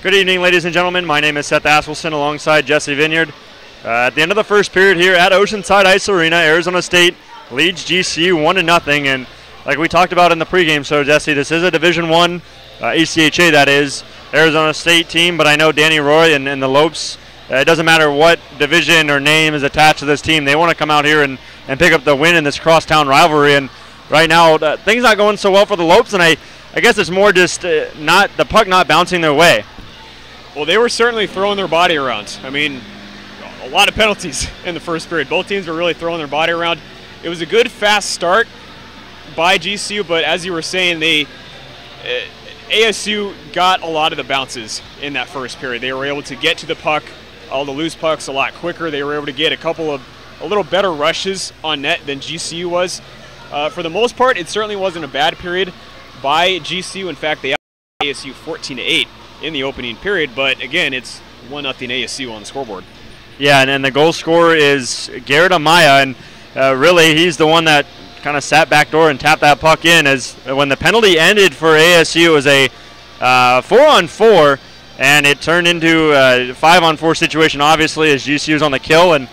Good evening, ladies and gentlemen. My name is Seth Askelson alongside Jesse Vineyard. At the end of the first period here at Oceanside Ice Arena, Arizona State leads GCU 1-0. And like we talked about in the pregame show, Jesse, this is a Division I, ACHA that is, Arizona State team. But I know Danny Roy and the Lopes, it doesn't matter what division or name is attached to this team. They want to come out here and pick up the win in this crosstown rivalry. And right now, things not going so well for the Lopes. And I guess it's more just not the puck not bouncing their way. Well, they were certainly throwing their body around. I mean, a lot of penalties in the first period. Both teams were really throwing their body around. It was a good, fast start by GCU, but as you were saying, ASU got a lot of the bounces in that first period. They were able to get to the puck, all the loose pucks, a lot quicker. They were able to get a little better rushes on net than GCU was. For the most part, it certainly wasn't a bad period by GCU. In fact, they outplayed ASU 14-8 in the opening period, but again, it's 1-0 ASU on the scoreboard. Yeah, and the goal scorer is Garrett Amaya, and really he's the one that kind of sat backdoor and tapped that puck in. As when the penalty ended for ASU, it was a 4-on-4, and it turned into a 5-on-4 situation, obviously, as GCU was on the kill, and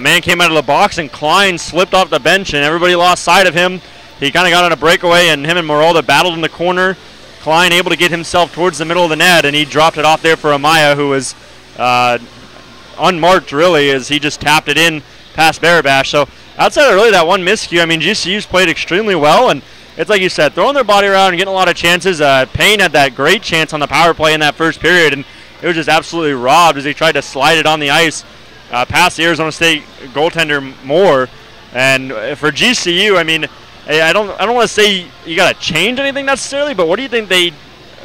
man came out of the box, and Klein slipped off the bench, and everybody lost sight of him. He kind of got on a breakaway, and him and Morolda battled in the corner. Klein able to get himself towards the middle of the net, and he dropped it off there for Amaya, who was unmarked, really, as he just tapped it in past Barabash. So outside of really that one miscue, I mean, GCU's played extremely well, and it's like you said, throwing their body around and getting a lot of chances. Payne had that great chance on the power play in that first period, and it was just absolutely robbed as he tried to slide it on the ice past the Arizona State goaltender Moore. And for GCU, I mean, I don't want to say you got to change anything necessarily, but what do you think they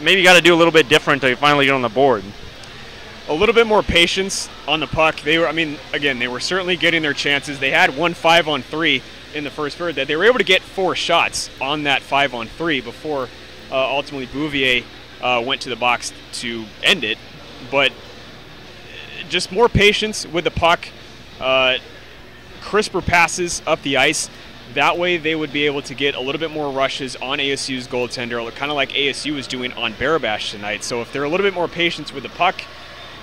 maybe got to do a little bit different to finally get on the board? A little bit more patience on the puck. They were certainly getting their chances. They had one 5-on-3 in the first period. That they were able to get 4 shots on that 5-on-3 before ultimately Bouvier went to the box to end it. But just more patience with the puck, crisper passes up the ice. That way they would be able to get a little bit more rushes on ASU's goaltender, kind of like ASU was doing on Barabash tonight. So if they're a little bit more patient with the puck,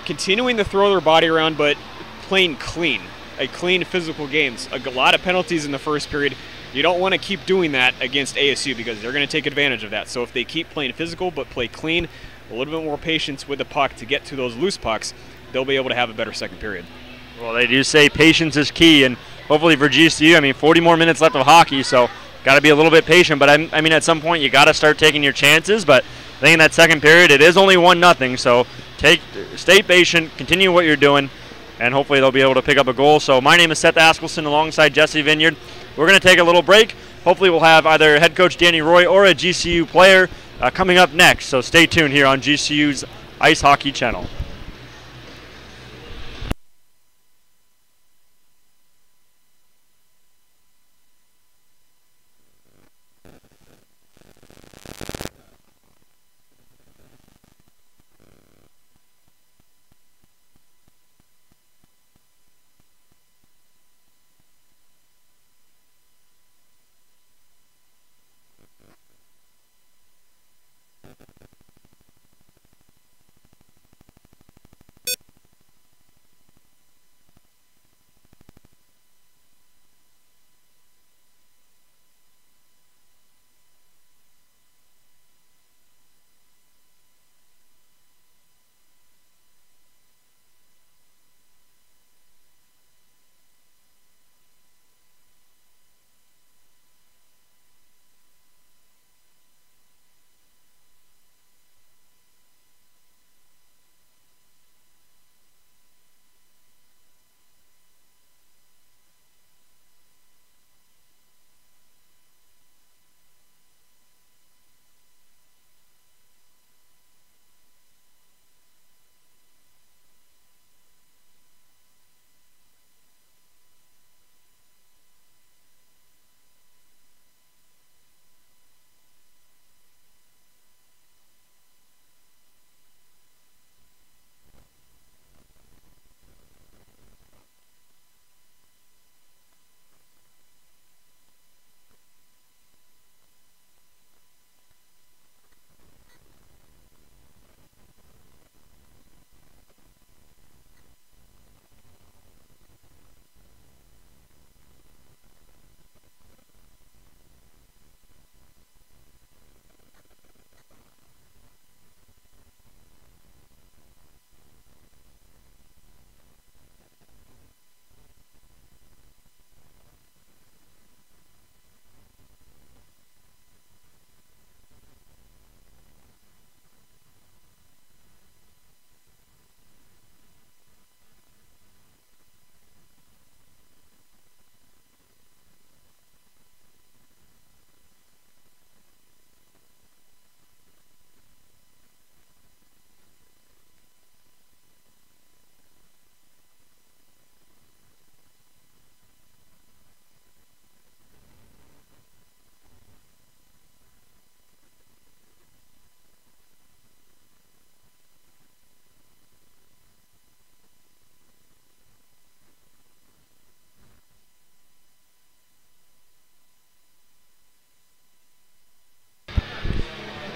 continuing to throw their body around, but playing clean, a clean physical games. A lot of penalties in the first period. You don't want to keep doing that against ASU because they're going to take advantage of that. So if they keep playing physical but play clean, a little bit more patience with the puck to get to those loose pucks, they'll be able to have a better second period. Well, they do say patience is key, and hopefully for GCU, I mean, 40 more minutes left of hockey, so got to be a little bit patient. But I mean, at some point you got to start taking your chances. But I think in that second period, it is only 1-0, so stay patient, continue what you're doing, and hopefully they'll be able to pick up a goal. So my name is Seth Askelson alongside Jesse Vineyard. We're going to take a little break. Hopefully we'll have either head coach Danny Roy or a GCU player coming up next. So stay tuned here on GCU's Ice Hockey Channel.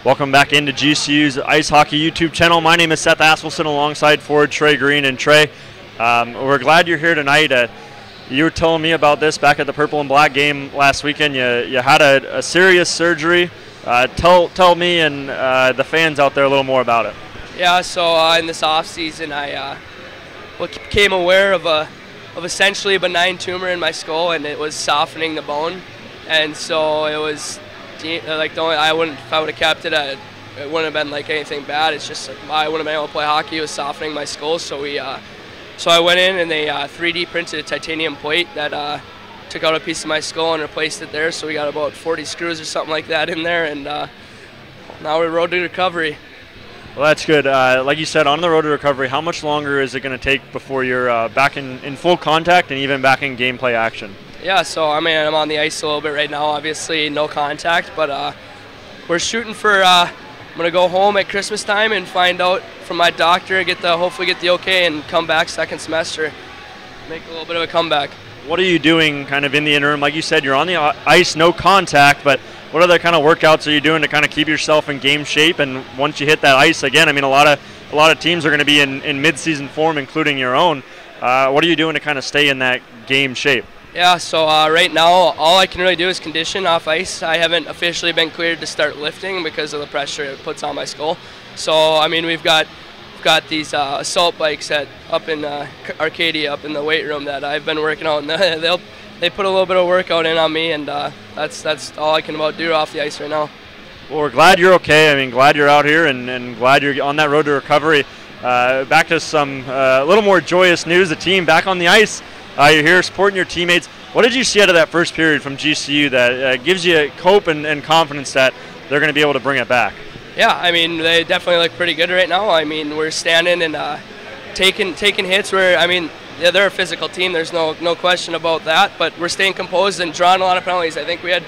Welcome back into GCU's Ice Hockey YouTube channel. My name is Seth Askelson alongside forward Trey Green. And Trey, we're glad you're here tonight. You were telling me about this back at the Purple and Black game last weekend. You had a serious surgery. Tell me and the fans out there a little more about it. Yeah, so in this off season, I became aware of essentially a benign tumor in my skull, and it was softening the bone. And so it was like if I would have kept it, it wouldn't have been like anything bad. It's just like I wouldn't have been able to play hockey. It was softening my skull, so I went in and they 3D printed a titanium plate that took out a piece of my skull and replaced it there. So we got about 40 screws or something like that in there, and now we're road to recovery. Well, that's good. Like you said, on the road to recovery, how much longer is it going to take before you're back in full contact and even back in gameplay action? Yeah, so I mean, I'm on the ice a little bit right now. Obviously, no contact, but we're shooting for. I'm gonna go home at Christmas time and find out from my doctor, hopefully get the okay, and come back second semester, make a little bit of a comeback. What are you doing kind of in the interim? Like you said, you're on the ice, no contact, but what other kind of workouts are you doing to kind of keep yourself in game shape? And once you hit that ice again, I mean, a lot of teams are going to be in mid-season form, including your own. What are you doing to kind of stay in that game shape? Yeah, so right now all I can really do is condition off ice. I haven't officially been cleared to start lifting because of the pressure it puts on my skull. So I mean, we've got these assault bikes up in Arcadia, up in the weight room, that I've been working out, and they put a little bit of workout in on me, and that's all I can do off the ice right now. Well, we're glad you're okay. I mean, glad you're out here, and glad you're on that road to recovery. Back to some little more joyous news. The team back on the ice. You're here supporting your teammates. What did you see out of that first period from GCU that gives you hope and confidence that they're going to be able to bring it back? Yeah, I mean, they definitely look pretty good right now. I mean, we're standing and taking hits. Yeah, they're a physical team. There's no question about that. But we're staying composed and drawing a lot of penalties. I think we had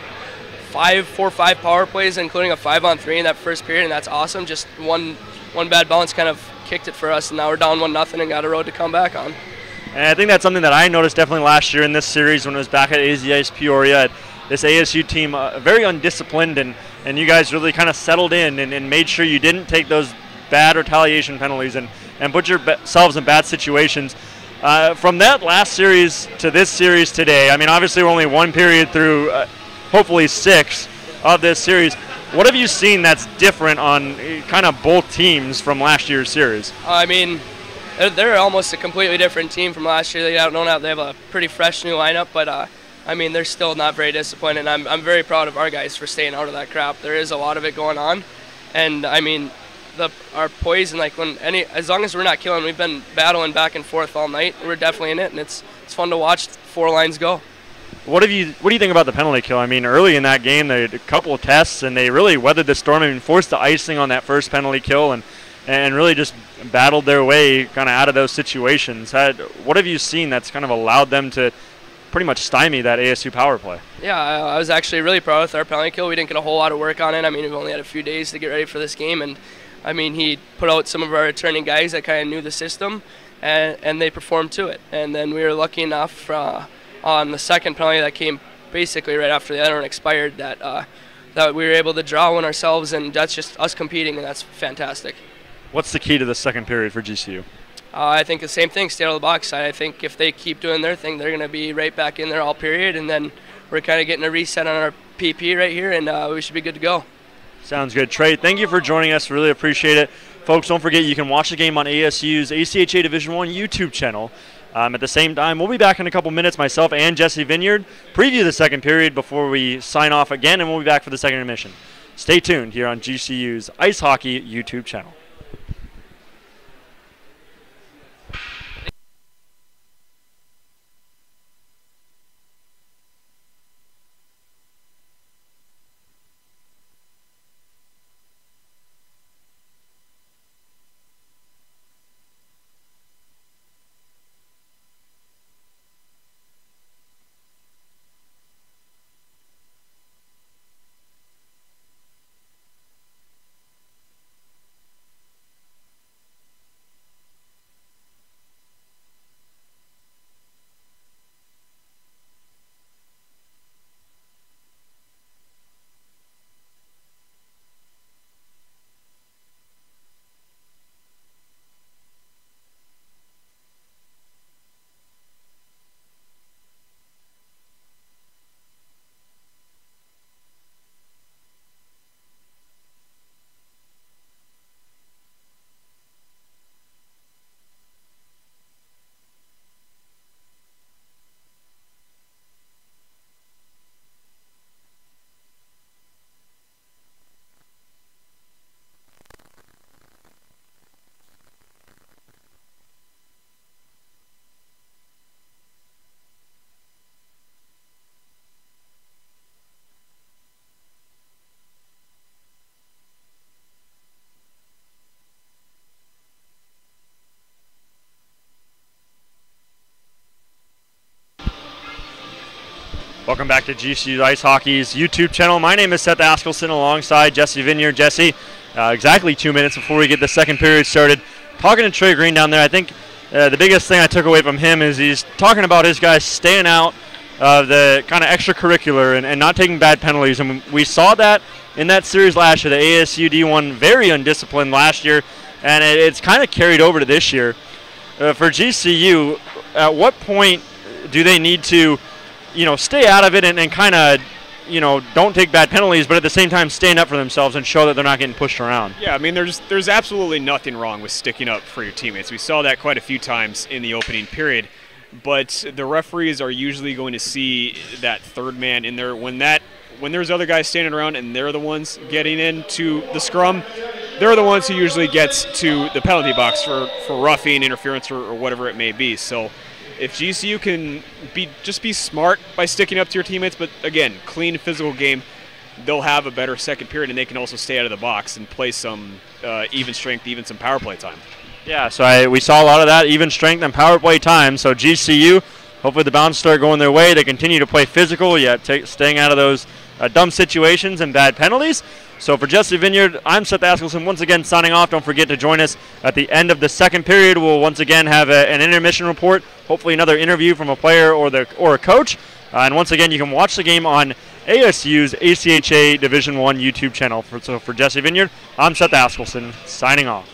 4 or 5 power plays, including a 5-on-3 in that first period, and that's awesome. Just one bad bounce kind of kicked it for us, and now we're down 1-0 and got a road to come back on. And I think that's something that I noticed definitely last year in this series when it was back at AZ Ice Peoria. This ASU team, very undisciplined, and you guys really kind of settled in and made sure you didn't take those bad retaliation penalties and put yourselves in bad situations. From that last series to this series today, I mean, obviously we're only one period through hopefully 6 of this series. What have you seen that's different on kind of both teams from last year's series? I mean, they're almost a completely different team from last year. They have a pretty fresh new lineup, but I mean, they're still not very disciplined, and I'm very proud of our guys for staying out of that crap. There is a lot of it going on, and I mean, our poise, and like as long as we're not killing, we've been battling back and forth all night. We're definitely in it, and it's fun to watch 4 lines go. What do you think about the penalty kill? I mean, early in that game, they had a couple of tests, and they really weathered the storm. I mean, forced the icing on that first penalty kill, and really just battled their way kind of out of those situations. What have you seen that's kind of allowed them to pretty much stymie that ASU power play? Yeah, I was actually really proud of our penalty kill. We didn't get a whole lot of work on it. I mean, we've only had a few days to get ready for this game, and I mean, he put out some of our returning guys that kind of knew the system, and they performed to it. And then we were lucky enough on the second penalty that came basically right after the other one expired that we were able to draw one ourselves, and that's just us competing, and that's fantastic. What's the key to the second period for GCU? I think the same thing, stay out of the box. I think if they keep doing their thing, they're going to be right back in there all period, and then we're kind of getting a reset on our PP right here, and we should be good to go. Sounds good. Trey, thank you for joining us. Really appreciate it. Folks, don't forget you can watch the game on ASU's ACHA Division I YouTube channel. At the same time, we'll be back in a couple minutes, myself and Jesse Vineyard, preview the second period before we sign off again, and we'll be back for the second intermission. Stay tuned here on GCU's Ice Hockey YouTube channel. Welcome back to GCU Ice Hockey's YouTube channel. My name is Seth Askelson alongside Jesse Vineyard. Jesse, exactly 2 minutes before we get the second period started, talking to Trey Green down there. I think the biggest thing I took away from him is he's talking about his guys staying out of the kind of extracurricular and not taking bad penalties. And we saw that in that series last year. The ASU D1 very undisciplined last year, and it's kind of carried over to this year. For GCU, at what point do they need to stay out of it and kind of, don't take bad penalties, but at the same time stand up for themselves and show that they're not getting pushed around? Yeah, I mean, there's absolutely nothing wrong with sticking up for your teammates. We saw that quite a few times in the opening period, but the referees are usually going to see that third man in there when there's other guys standing around and they're the ones getting into the scrum. They're the ones who usually gets to the penalty box for roughing, interference, or whatever it may be. So if GCU can just be smart by sticking up to your teammates, but again, clean physical game, they'll have a better second period, and they can also stay out of the box and play some even strength, even some power play time. Yeah, so we saw a lot of that, even strength and power play time. So GCU, hopefully the Bounds start going their way. They continue to play physical, yet staying out of those dumb situations and bad penalties. So for Jesse Vineyard, I'm Seth Askelson, once again signing off. Don't forget to join us at the end of the second period. We'll once again have an intermission report, hopefully another interview from a player or a coach. And once again, you can watch the game on ASU's ACHA Division I YouTube channel. So for Jesse Vineyard, I'm Seth Askelson, signing off.